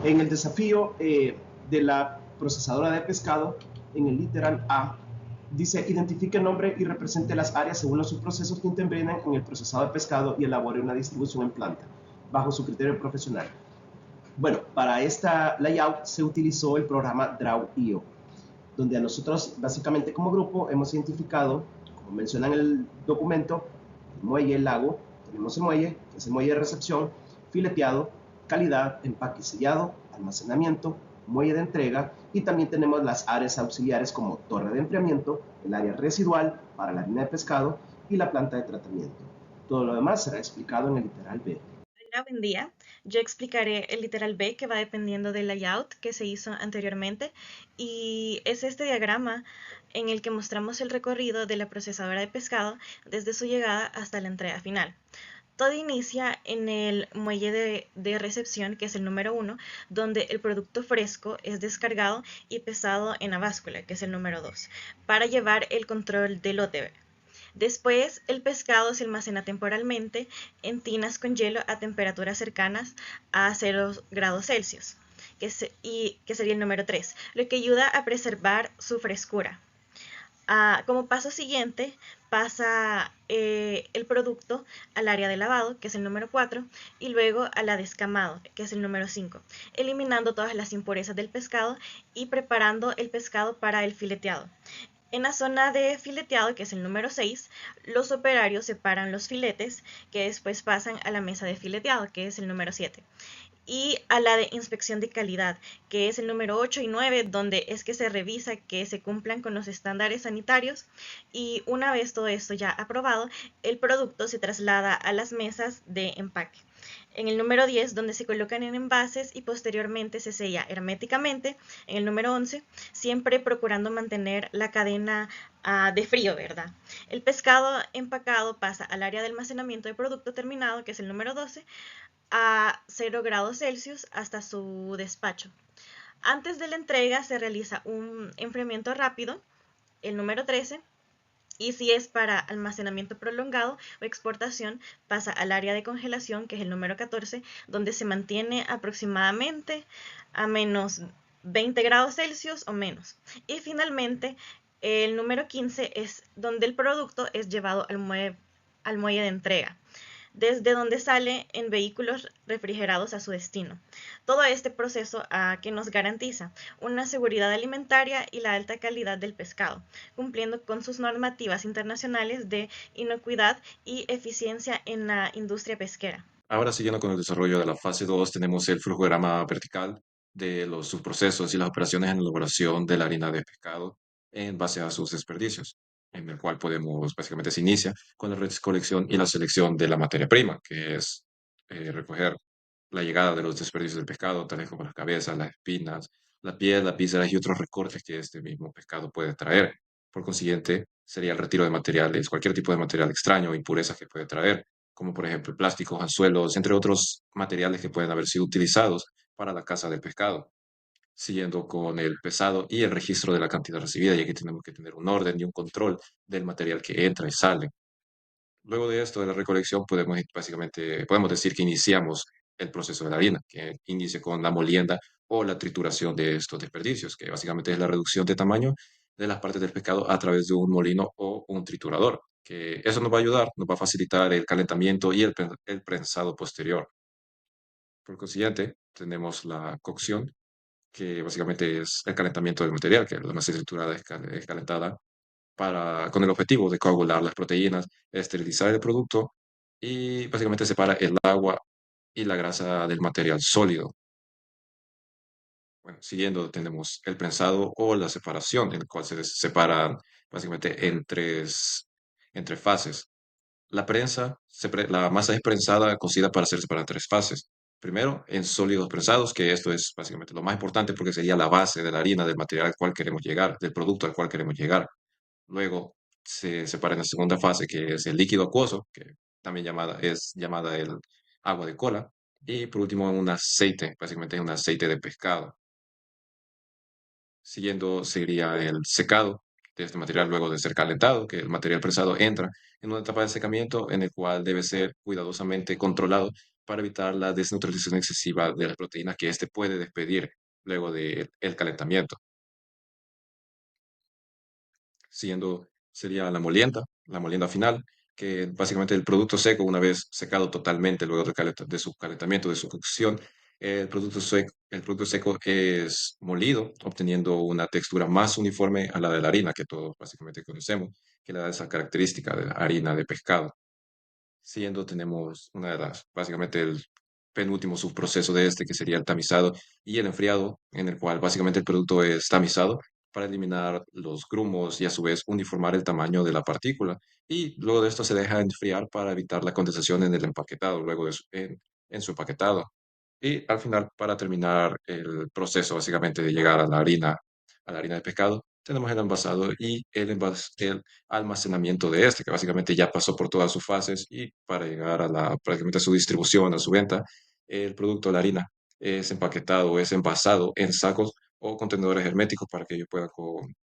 En el desafío de la procesadora de pescado, en el literal A, dice identifique el nombre y represente las áreas según los subprocesos que intervienen en el procesado de pescado y elabore una distribución en planta, bajo su criterio profesional. Bueno, para esta layout se utilizó el programa Draw.io, donde a nosotros, básicamente como grupo, hemos identificado, como menciona en el documento, el muelle, el lago, tenemos el muelle, que es el muelle de recepción, fileteado, calidad, empaque sellado, almacenamiento, muelle de entrega, y también tenemos las áreas auxiliares como torre de enfriamiento, el área residual para la harina de pescado y la planta de tratamiento. Todo lo demás será explicado en el literal B. Hola, buen día. Yo explicaré el literal B que va dependiendo del layout que se hizo anteriormente y es este diagrama en el que mostramos el recorrido de la procesadora de pescado desde su llegada hasta la entrega final. Todo inicia en el muelle de recepción, que es el número 1, donde el producto fresco es descargado y pesado en la báscula, que es el número 2, para llevar el control del lote. Después, el pescado se almacena temporalmente en tinas con hielo a temperaturas cercanas a 0 °C, que sería el número 3, lo que ayuda a preservar su frescura. Como paso siguiente, pasa el producto al área de lavado, que es el número 4, y luego a la de escamado, que es el número 5, eliminando todas las impurezas del pescado y preparando el pescado para el fileteado. En la zona de fileteado, que es el número 6, los operarios separan los filetes que después pasan a la mesa de fileteado, que es el número 7, y a la de inspección de calidad, que es el número 8 y 9, donde es que se revisa que se cumplan con los estándares sanitarios y una vez todo esto ya aprobado, el producto se traslada a las mesas de empaque. En el número 10, donde se colocan en envases y posteriormente se sella herméticamente. En el número 11, siempre procurando mantener la cadena de frío, ¿verdad? El pescado empacado pasa al área de almacenamiento de producto terminado, que es el número 12, a 0 °C hasta su despacho. Antes de la entrega se realiza un enfriamiento rápido, el número 13, y si es para almacenamiento prolongado o exportación, pasa al área de congelación, que es el número 14, donde se mantiene aproximadamente a menos 20 °C o menos. Y finalmente, el número 15 es donde el producto es llevado al muelle de entrega, desde donde sale en vehículos refrigerados a su destino. Todo este proceso que nos garantiza una seguridad alimentaria y la alta calidad del pescado, cumpliendo con sus normativas internacionales de inocuidad y eficiencia en la industria pesquera. Ahora, siguiendo con el desarrollo de la fase 2, tenemos el flujograma vertical de los subprocesos y las operaciones en elaboración de la harina de pescado en base a sus desperdicios, en el cual básicamente se inicia con la recolección y la selección de la materia prima, que es recoger la llegada de los desperdicios del pescado, tales como las cabezas, las espinas, la piel, las vísceras y otros recortes que este mismo pescado puede traer. Por consiguiente, sería el retiro de materiales, cualquier tipo de material extraño o impurezas que puede traer, como por ejemplo plásticos, anzuelos, entre otros materiales que pueden haber sido utilizados para la caza del pescado. Siguiendo con el pesado y el registro de la cantidad recibida, ya que tenemos que tener un orden y un control del material que entra y sale. Luego de esto, de la recolección, podemos decir que iniciamos el proceso de la harina, que inicia con la molienda o la trituración de estos desperdicios, que básicamente es la reducción de tamaño de las partes del pescado a través de un molino o un triturador, que eso nos va a ayudar, nos va a facilitar el calentamiento y el prensado posterior. Por consiguiente, tenemos la cocción, que básicamente es el calentamiento del material, que la masa triturada es calentada con el objetivo de coagular las proteínas, esterilizar el producto y básicamente separa el agua y la grasa del material sólido. Bueno, siguiendo tenemos el prensado o la separación, en el cual se separan básicamente en tres fases. La masa es prensada, cocida para hacerse para tres fases. Primero, en sólidos prensados, que esto es básicamente lo más importante porque sería la base de la harina, del material al cual queremos llegar, del producto al cual queremos llegar. Luego se separa en la segunda fase, que es el líquido acuoso, que también es llamada el agua de cola. Y por último, un aceite, básicamente es un aceite de pescado. Siguiendo seguiría el secado de este material luego de ser calentado, que el material prensado entra en una etapa de secamiento en el cual debe ser cuidadosamente controlado para evitar la desneutralización excesiva de las proteínas que éste puede despedir luego del calentamiento. Siguiendo sería la molienda final, que básicamente el producto seco, una vez secado totalmente luego de su calentamiento, de su cocción, el producto seco es molido, obteniendo una textura más uniforme a la de la harina que todos básicamente conocemos, que le da esa característica de la harina de pescado. Siguiendo tenemos una de las, básicamente el penúltimo subproceso de este, que sería el tamizado y el enfriado, en el cual básicamente el producto es tamizado para eliminar los grumos y a su vez uniformar el tamaño de la partícula. Y luego de esto se deja enfriar para evitar la condensación en el empaquetado, luego en su empaquetado. Y al final, para terminar el proceso básicamente de llegar a la harina de pescado, tenemos el envasado y el almacenamiento de este, que básicamente ya pasó por todas sus fases y para llegar a prácticamente a su distribución, a su venta, el producto, la harina, es empaquetado, es envasado en sacos o contenedores herméticos para que ellos puedan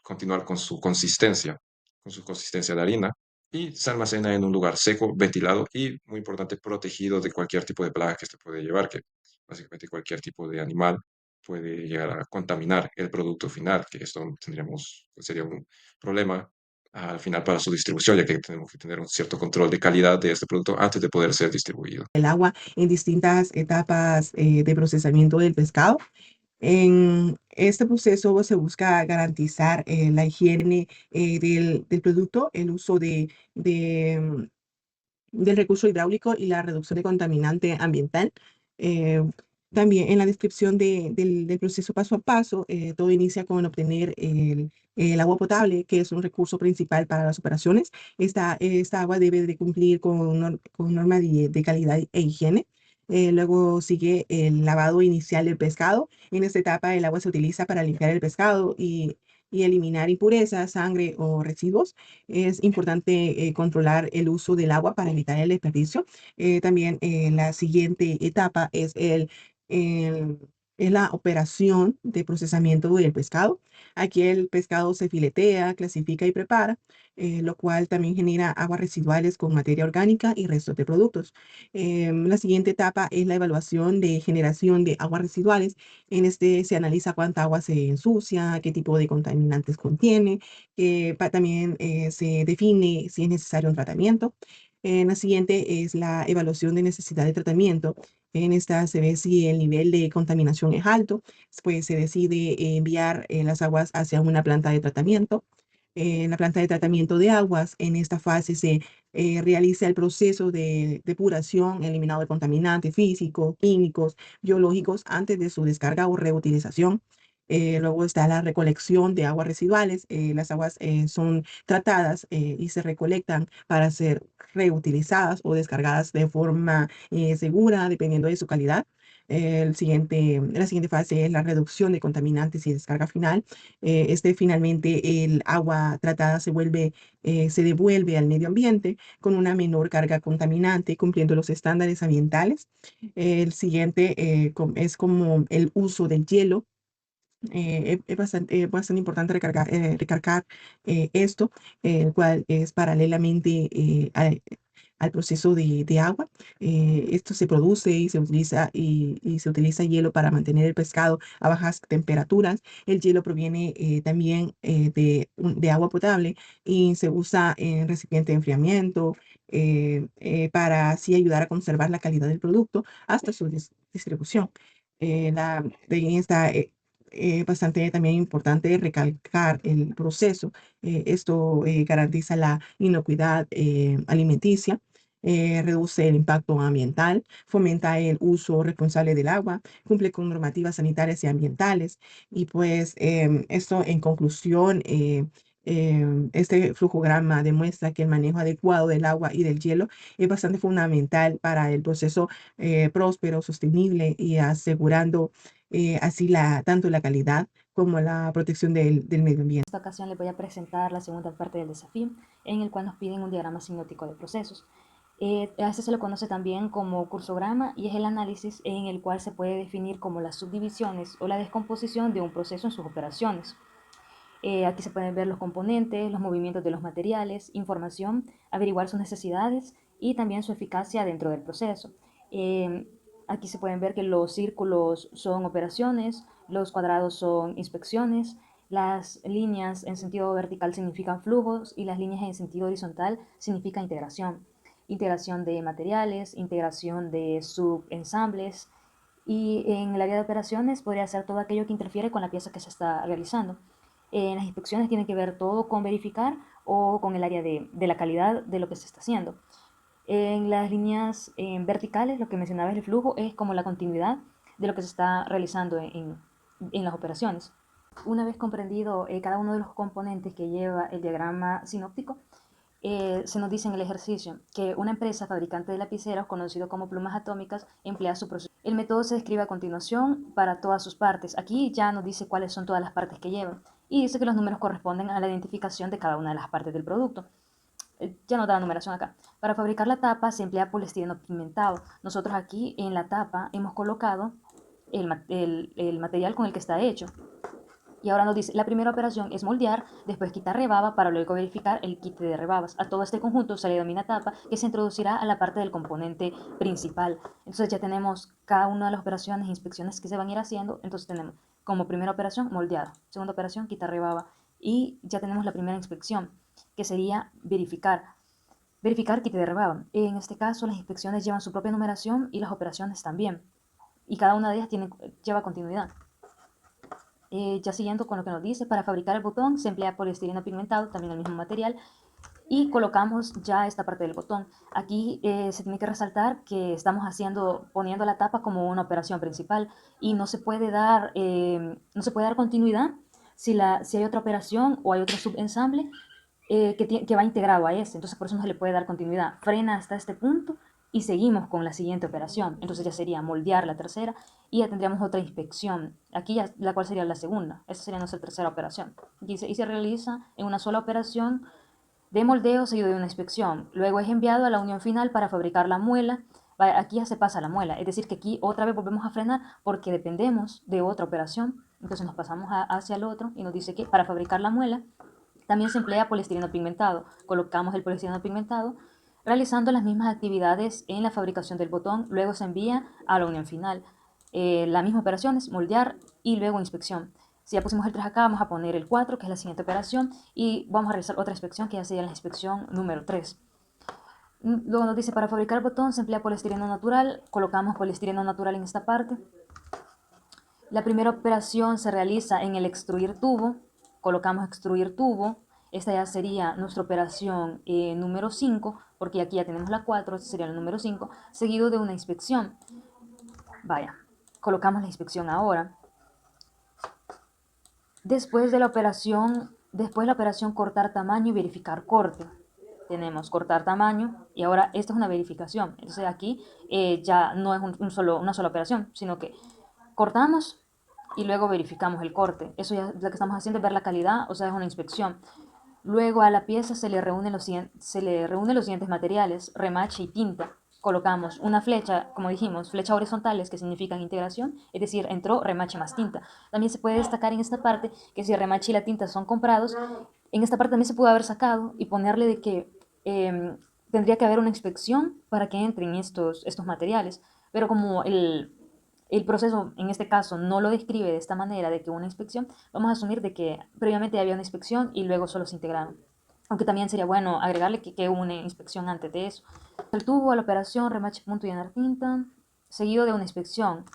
continuar con su consistencia de harina y se almacena en un lugar seco, ventilado y, muy importante, protegido de cualquier tipo de plaga que se puede llevar, que básicamente cualquier tipo de animal puede llegar a contaminar el producto final, que esto sería un problema al final para su distribución, ya que tenemos que tener un cierto control de calidad de este producto antes de poder ser distribuido. El agua en distintas etapas de procesamiento del pescado. En este proceso se busca garantizar la higiene del producto, el uso del recurso hidráulico y la reducción de contaminante ambiental. Eh, También en la descripción del proceso paso a paso, todo inicia con obtener el agua potable, que es un recurso principal para las operaciones. Esta agua debe de cumplir con normas de calidad e higiene. Luego sigue el lavado inicial del pescado. En esta etapa el agua se utiliza para limpiar el pescado y eliminar impurezas, sangre o residuos. Es importante controlar el uso del agua para evitar el desperdicio. También la siguiente etapa el- es la operación de procesamiento del pescado. Aquí el pescado se filetea, clasifica y prepara, lo cual también genera aguas residuales con materia orgánica y restos de productos. La siguiente etapa es la evaluación de generación de aguas residuales. En este se analiza cuánta agua se ensucia, qué tipo de contaminantes contiene, también se define si es necesario un tratamiento. En la siguiente es la evaluación de necesidad de tratamiento. En esta se ve si el nivel de contaminación es alto, pues se decide enviar las aguas hacia una planta de tratamiento. En la planta de tratamiento de aguas, en esta fase se realiza el proceso de depuración, eliminado de contaminantes físicos, químicos, biológicos antes de su descarga o reutilización. Luego está la recolección de aguas residuales. Las aguas son tratadas y se recolectan para ser reutilizadas o descargadas de forma segura, dependiendo de su calidad. La siguiente fase es la reducción de contaminantes y descarga final. Finalmente el agua tratada se devuelve al medio ambiente con una menor carga contaminante, cumpliendo los estándares ambientales. El siguiente es como el uso del hielo. Bastante importante recargar esto, el cual es paralelamente al proceso de agua. Esto se produce y se utiliza hielo para mantener el pescado a bajas temperaturas. El hielo proviene también de agua potable y se usa en recipiente de enfriamiento para así ayudar a conservar la calidad del producto hasta su distribución. De esta bastante también importante recalcar el proceso. Esto garantiza la inocuidad alimenticia, reduce el impacto ambiental, fomenta el uso responsable del agua, cumple con normativas sanitarias y ambientales. Y pues esto en conclusión, este flujograma demuestra que el manejo adecuado del agua y del hielo es bastante fundamental para el proceso próspero, sostenible y asegurando así tanto la calidad como la protección del medio ambiente. En esta ocasión les voy a presentar la segunda parte del desafío, en el cual nos piden un diagrama sinóptico de procesos. A este se lo conoce también como cursograma y es el análisis en el cual se puede definir como las subdivisiones o la descomposición de un proceso en sus operaciones. Aquí se pueden ver los componentes, los movimientos de los materiales, información, averiguar sus necesidades y también su eficacia dentro del proceso. Aquí se pueden ver que los círculos son operaciones, los cuadrados son inspecciones, las líneas en sentido vertical significan flujos y las líneas en sentido horizontal significan integración. Integración de materiales, integración de subensambles, y en el área de operaciones podría ser todo aquello que interfiere con la pieza que se está realizando. En las inspecciones tienen que ver todo con verificar o con el área de la calidad de lo que se está haciendo. En las líneas verticales, lo que mencionaba es el flujo, es como la continuidad de lo que se está realizando en las operaciones. Una vez comprendido cada uno de los componentes que lleva el diagrama sinóptico, se nos dice en el ejercicio que una empresa fabricante de lapiceros, conocido como Plumas Atómicas, emplea su proceso. El método se describe a continuación para todas sus partes. Aquí ya nos dice cuáles son todas las partes que llevan y dice que los números corresponden a la identificación de cada una de las partes del producto. Ya no da la numeración acá. Para fabricar la tapa se emplea poliestireno pigmentado. Nosotros aquí en la tapa hemos colocado el material con el que está hecho. Y ahora nos dice, la primera operación es moldear, después quitar rebaba para luego verificar el kit de rebabas. A todo este conjunto se le denomina tapa, que se introducirá a la parte del componente principal. Entonces ya tenemos cada una de las operaciones e inspecciones que se van a ir haciendo. Entonces tenemos como primera operación moldear, segunda operación quitar rebaba y ya tenemos la primera inspección, que sería verificar. Verificar kit de rebaba. En este caso las inspecciones llevan su propia numeración y las operaciones también. Y cada una de ellas lleva continuidad. Ya siguiendo con lo que nos dice, para fabricar el botón se emplea poliestireno pigmentado, también el mismo material, y colocamos ya esta parte del botón. Aquí se tiene que resaltar que estamos poniendo la tapa como una operación principal y no se puede dar continuidad si hay otra operación o hay otro subensamble que va integrado a ese. Entonces por eso no se le puede dar continuidad. Frena hasta este punto y seguimos con la siguiente operación. Entonces ya sería moldear la tercera y ya tendríamos otra inspección. Aquí ya, la cual sería la segunda. Esa sería nuestra tercera operación. Y se realiza en una sola operación de moldeo seguido de una inspección. Luego es enviado a la unión final para fabricar la muela. Aquí ya se pasa la muela. Es decir, que aquí otra vez volvemos a frenar porque dependemos de otra operación. Entonces nos pasamos hacia el otro y nos dice que para fabricar la muela también se emplea poliestireno pigmentado. Colocamos el poliestireno pigmentado realizando las mismas actividades en la fabricación del botón. Luego se envía a la unión final. La misma operación es moldear y luego inspección. Si ya pusimos el 3 acá, vamos a poner el 4, que es la siguiente operación, y vamos a realizar otra inspección, que ya sería la inspección número 3. Luego nos dice, para fabricar el botón se emplea poliestireno natural. Colocamos poliestireno natural en esta parte. La primera operación se realiza en el extruir tubo. Colocamos extruir tubo. Esta ya sería nuestra operación número 5, porque aquí ya tenemos la 4, este sería el número 5, seguido de una inspección. Vaya, colocamos la inspección ahora. Después de la operación cortar tamaño y verificar corte. Tenemos cortar tamaño y ahora esta es una verificación. Entonces aquí ya no es una sola operación, sino que cortamos y luego verificamos el corte. Eso ya lo que estamos haciendo es ver la calidad, o sea, es una inspección. Luego a la pieza se le reúnen los siguientes materiales, remache y tinta. Colocamos una flecha, como dijimos, flechas horizontales que significan integración, es decir, entró remache más tinta. También se puede destacar en esta parte que si el remache y la tinta son comprados, en esta parte también se puede haber sacado y ponerle de que tendría que haber una inspección para que entren estos materiales. Pero como el proceso en este caso no lo describe de esta manera, de que una inspección, vamos a asumir de que previamente había una inspección y luego solo se integraron. Aunque también sería bueno agregarle que hubo una inspección antes de eso. El tubo a la operación remache punto y llenar tinta, seguido de una inspección.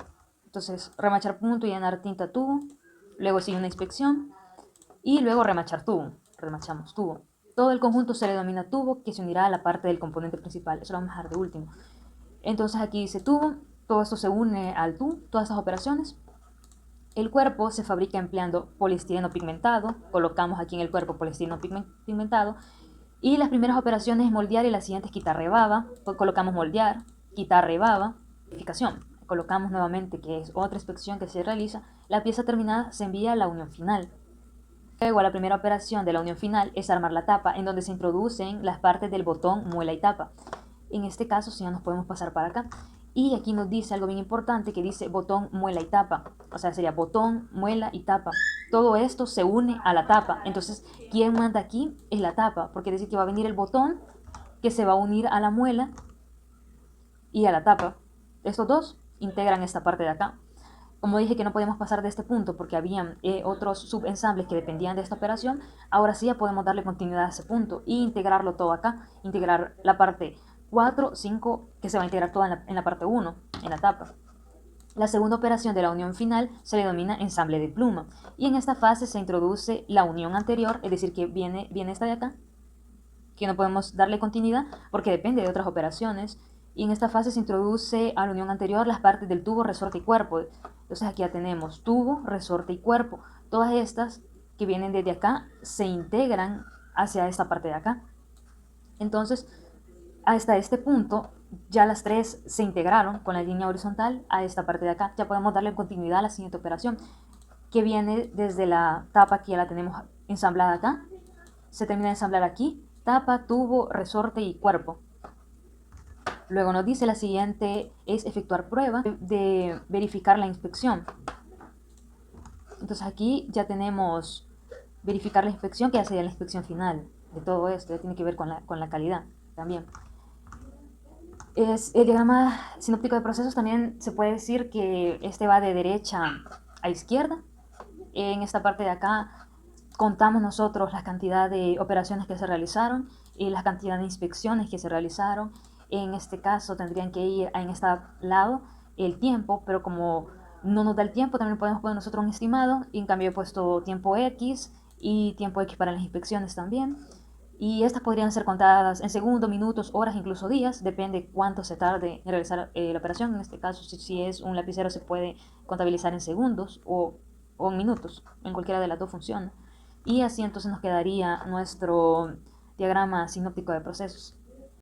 Entonces, remachar punto y llenar tinta tubo, luego sigue una inspección y luego remachar tubo. Remachamos tubo. Todo el conjunto se le denomina tubo, que se unirá a la parte del componente principal. Eso lo vamos a dejar de último. Entonces aquí dice tubo, todo esto se une al tubo, todas estas operaciones. El cuerpo se fabrica empleando poliestireno pigmentado. Colocamos aquí en el cuerpo poliestireno pigmentado. Y las primeras operaciones es moldear y las siguientes quitar rebaba. Colocamos moldear, quitar rebaba, verificación. Colocamos nuevamente, que es otra inspección que se realiza. La pieza terminada se envía a la unión final. Luego, la primera operación de la unión final es armar la tapa, en donde se introducen las partes del botón, muela y tapa. En este caso, si ya nos podemos pasar para acá. Y aquí nos dice algo bien importante que dice botón, muela y tapa. O sea, sería botón, muela y tapa. Todo esto se une a la tapa. Entonces, ¿quién manda aquí? Es la tapa. Porque dice que va a venir el botón que se va a unir a la muela y a la tapa. estos dos integran esta parte de acá. Como dije que no podemos pasar de este punto porque habían otros subensambles que dependían de esta operación, ahora sí ya podemos darle continuidad a ese punto e integrarlo todo acá, integrar la parte 4, 5, que se va a integrar toda en la parte 1, en la tapa. La segunda operación de la unión final se le denomina ensamble de pluma, y en esta fase se introduce la unión anterior, es decir, que viene esta de acá, que no podemos darle continuidad porque depende de otras operaciones, y en esta fase se introduce a la unión anterior las partes del tubo, resorte y cuerpo. Entonces aquí ya tenemos tubo, resorte y cuerpo. Todas estas que vienen desde acá se integran hacia esta parte de acá. Entonces, hasta este punto, ya las tres se integraron con la línea horizontal a esta parte de acá. Ya podemos darle continuidad a la siguiente operación, que viene desde la tapa que ya la tenemos ensamblada acá. Se termina de ensamblar aquí, tapa, tubo, resorte y cuerpo. Luego nos dice la siguiente es efectuar prueba de verificar la inspección. Entonces aquí ya tenemos verificar la inspección, que ya sería la inspección final de todo esto, ya tiene que ver con la calidad también. El diagrama sinóptico de procesos también se puede decir que este va de derecha a izquierda. En esta parte de acá contamos nosotros la cantidad de operaciones que se realizaron y la cantidad de inspecciones que se realizaron. En este caso tendrían que ir en este lado el tiempo, pero como no nos da el tiempo, también podemos poner nosotros un estimado, y en cambio he puesto tiempo X y tiempo X para las inspecciones también. Y estas podrían ser contadas en segundos, minutos, horas, incluso días, depende cuánto se tarde en realizar la operación. En este caso, si es un lapicero, se puede contabilizar en segundos o en minutos, en cualquiera de las dos funciona. Y así entonces nos quedaría nuestro diagrama sinóptico de procesos.